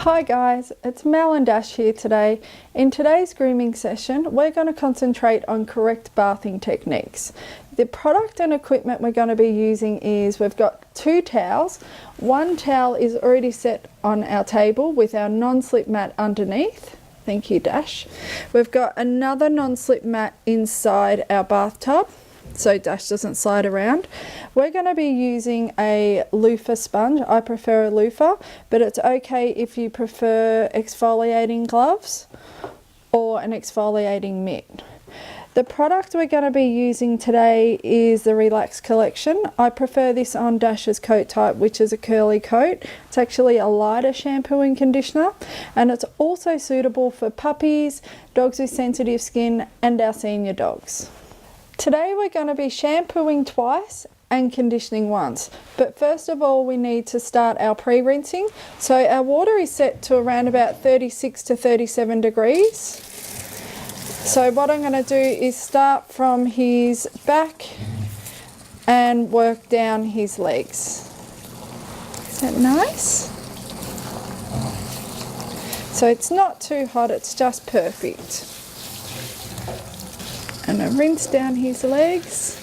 Hi guys, it's Mel and Dash here today. In today's grooming session, we're going to concentrate on correct bathing techniques. The product and equipment we're going to be using is we've got 2 towels. One towel is already set on our table with our non-slip mat underneath. Thank you, Dash. We've got another non-slip mat inside our bathtub, so Dash doesn't slide around. We're going to be using a loofah sponge. I prefer a loofah, but it's okay if you prefer exfoliating gloves or an exfoliating mitt. The product we're going to be using today is the Relax collection. I prefer this on Dash's coat type, which is a curly coat. It's actually a lighter shampoo and conditioner, and it's also suitable for puppies, dogs with sensitive skin, and our senior dogs. Today we're going to be shampooing twice and conditioning once, but first of all we need to start our pre-rinsing. So our water is set to around about 36 to 37 degrees. So what I'm going to do is start from his back and work down his legs. Is that nice? So it's not too hot, it's just perfect. And I rinse down his legs.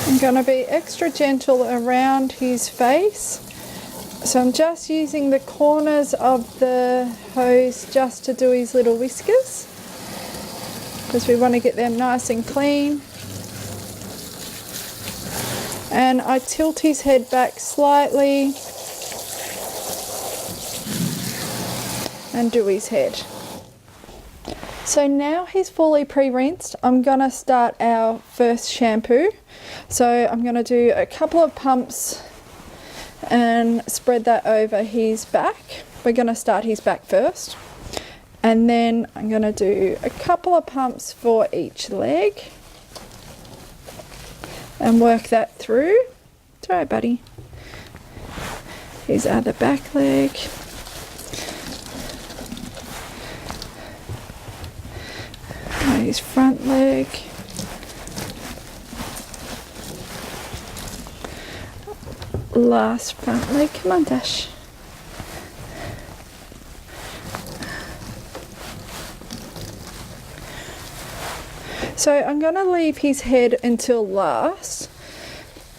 I'm going to be extra gentle around his face. So I'm just using the corners of the hose just to do his little whiskers, because we want to get them nice and clean. And I tilt his head back slightly and do his head. So now he's fully pre-rinsed, I'm going to start our first shampoo. So I'm going to do a couple of pumps and spread that over his back. We're going to start his back first, and then I'm going to do a couple of pumps for each leg and work that through. It's all right, buddy. His other back leg. His front leg. Last front leg. Come on, Dash. So I'm going to leave his head until last,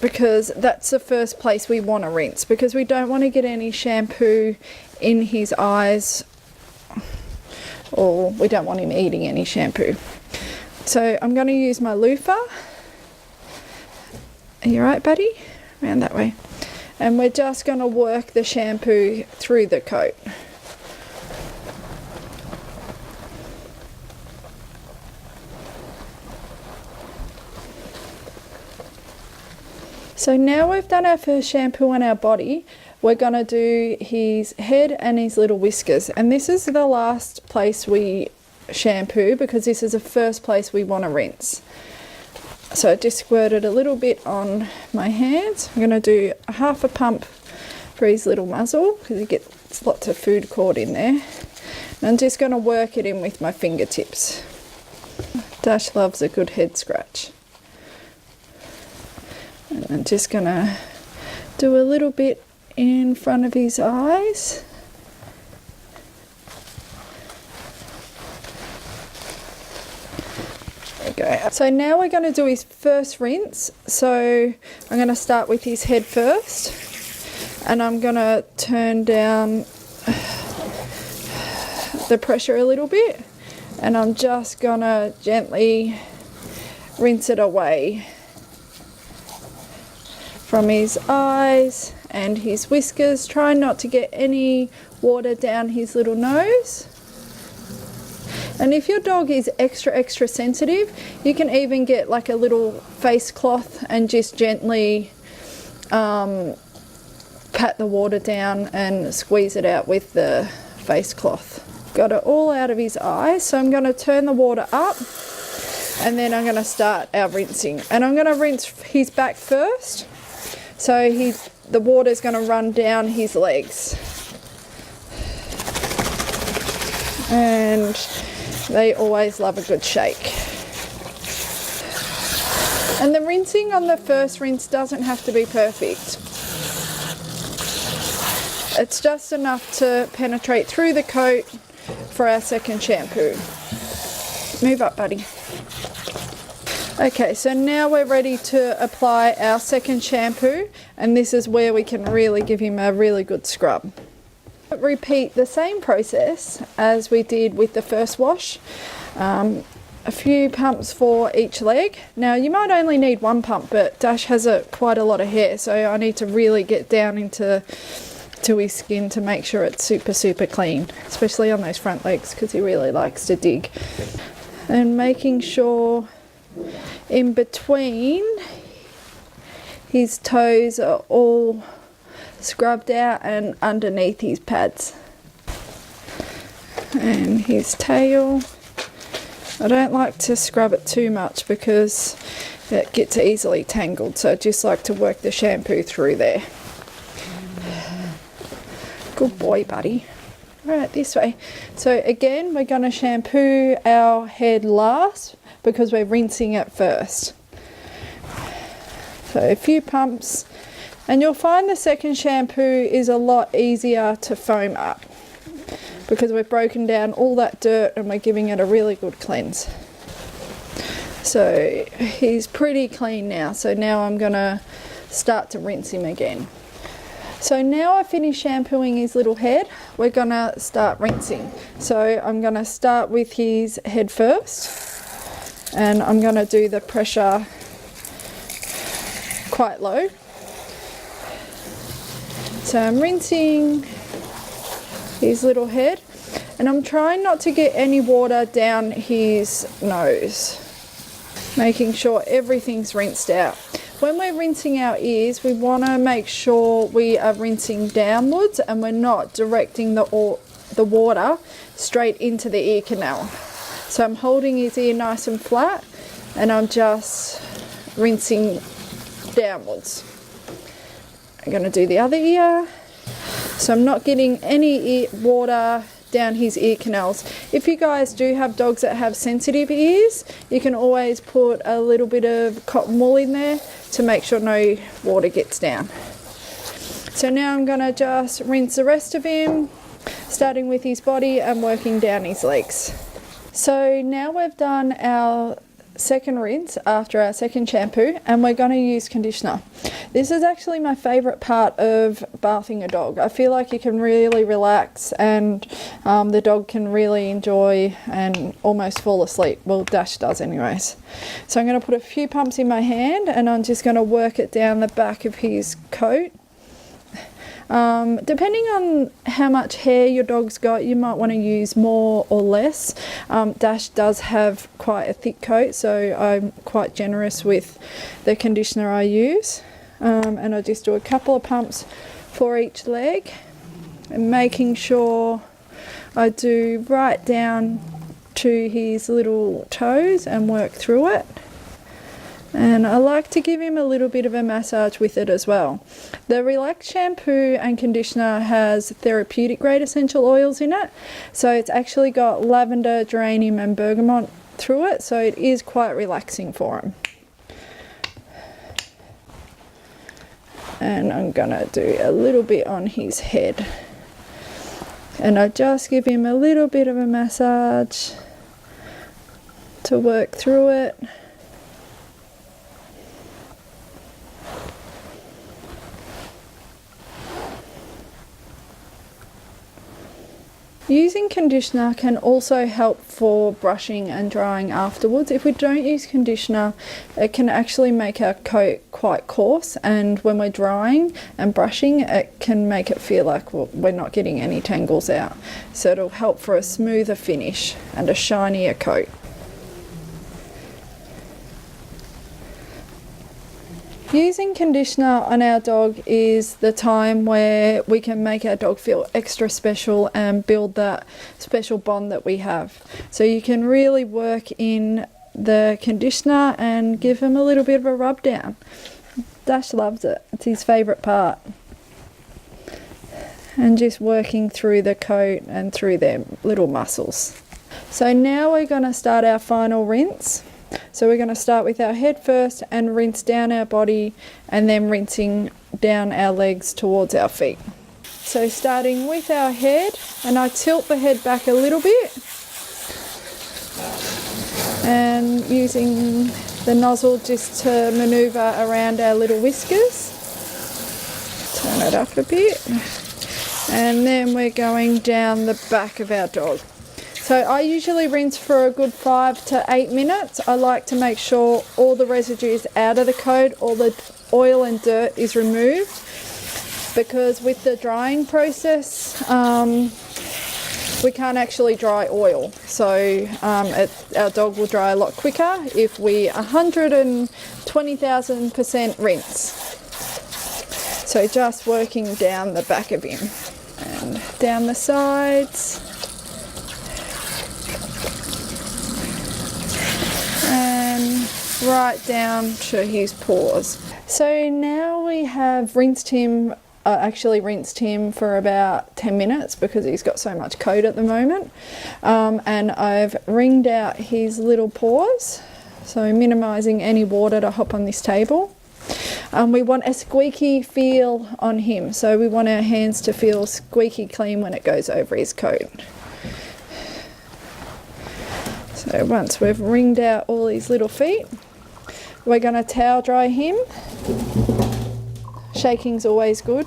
because that's the first place we want to rinse, because we don't want to get any shampoo in his eyes, or we don't want him eating any shampoo. So I'm going to use my loofah. Are you right, buddy? Around that way. And we're just going to work the shampoo through the coat. So now we've done our first shampoo on our body, we're going to do his head and his little whiskers. And this is the last place we shampoo, because this is the first place we want to rinse. So I just squirted a little bit on my hands. I'm going to do a half a pump for his little muzzle, because he gets lots of food caught in there. And I'm just going to work it in with my fingertips. Dash loves a good head scratch. And I'm just going to do a little bit in front of his eyes. Go. So now we're going to do his first rinse. So I'm going to start with his head first, and I'm going to turn down the pressure a little bit, and I'm just going to gently rinse it away from his eyes and his whiskers. Try not to get any water down his little nose. And if your dog is extra sensitive, you can even get like a little face cloth and just gently pat the water down and squeeze it out with the face cloth. Got it all out of his eyes, so I'm going to turn the water up, and then I'm going to start our rinsing. And I'm going to rinse his back first, so the water is going to run down his legs. And they always love a good shake. And the rinsing on the first rinse doesn't have to be perfect. It's just enough to penetrate through the coat for our second shampoo. Move up, buddy. Okay, so now we're ready to apply our second shampoo, and this is where we can really give him a really good scrub. Repeat the same process as we did with the first wash. A few pumps for each leg. Now you might only need one pump, but Dash has quite a lot of hair, so I need to really get down into his skin to make sure it's super clean, especially on those front legs because he really likes to dig. And making sure in between his toes are all scrubbed out and underneath his pads. And his tail, I don't like to scrub it too much because it gets easily tangled, so I just like to work the shampoo through there. Good boy, buddy. Right, this way. So again, we're going to shampoo our head last because we're rinsing it first. So a few pumps, and you'll find the second shampoo is a lot easier to foam up because we've broken down all that dirt and we're giving it a really good cleanse. So he's pretty clean now, so now I'm going to start to rinse him again. So now I've finished shampooing his little head, we're going to start rinsing. So I'm going to start with his head first, and I'm going to do the pressure quite low. So I'm rinsing his little head, and I'm trying not to get any water down his nose, making sure everything's rinsed out. When we're rinsing our ears, we want to make sure we are rinsing downwards and we're not directing the water straight into the ear canal. So I'm holding his ear nice and flat and I'm just rinsing downwards. I'm going to do the other ear. So I'm not getting any water down his ear canals. If you guys do have dogs that have sensitive ears, you can always put a little bit of cotton wool in there to make sure no water gets down. So now I'm going to just rinse the rest of him, starting with his body and working down his legs. So now we've done our second rinse after our second shampoo, and we're going to use conditioner. This is actually my favourite part of bathing a dog. I feel like you can really relax and the dog can really enjoy and almost fall asleep. Well, Dash does anyways. So I'm going to put a few pumps in my hand and I'm just going to work it down the back of his coat. Depending on how much hair your dog's got, you might want to use more or less. Dash does have quite a thick coat, so I'm quite generous with the conditioner I use. And I just do a couple of pumps for each leg, and making sure I do right down to his little toes and work through it. And I like to give him a little bit of a massage with it as well. The Relax shampoo and conditioner has therapeutic grade essential oils in it. So it's actually got lavender, geranium and bergamot through it. So it is quite relaxing for him. And I'm gonna do a little bit on his head. And I just give him a little bit of a massage to work through it. Using conditioner can also help for brushing and drying afterwards. If we don't use conditioner, it can actually make our coat quite coarse, and when we're drying and brushing, it can make it feel like we're not getting any tangles out. So it'll help for a smoother finish and a shinier coat. Using conditioner on our dog is the time where we can make our dog feel extra special and build that special bond that we have. So you can really work in the conditioner and give him a little bit of a rub down. Dash loves it. It's his favourite part. And just working through the coat and through their little muscles. So now we're going to start our final rinse. So we're going to start with our head first and rinse down our body, and then rinsing down our legs towards our feet. So starting with our head, and I tilt the head back a little bit and using the nozzle just to manoeuvre around our little whiskers. Turn it up a bit. And then we're going down the back of our dog. So I usually rinse for a good 5 to 8 minutes. I like to make sure all the residue is out of the coat, all the oil and dirt is removed, because with the drying process, we can't actually dry oil. So our dog will dry a lot quicker if we 120,000% rinse. So just working down the back of him and down the sides. And right down to his paws. So now we have rinsed him, actually rinsed him for about 10 minutes because he's got so much coat at the moment. And I've wringed out his little paws, so minimising any water to hop on this table. We want a squeaky feel on him, so we want our hands to feel squeaky clean when it goes over his coat. So once we've wringed out all his little feet, we're going to towel dry him. Shaking's always good,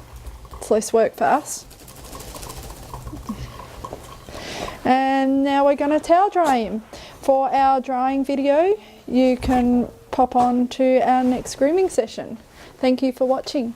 it's less work for us. And now we're going to towel dry him. For our drying video, you can pop on to our next grooming session. Thank you for watching.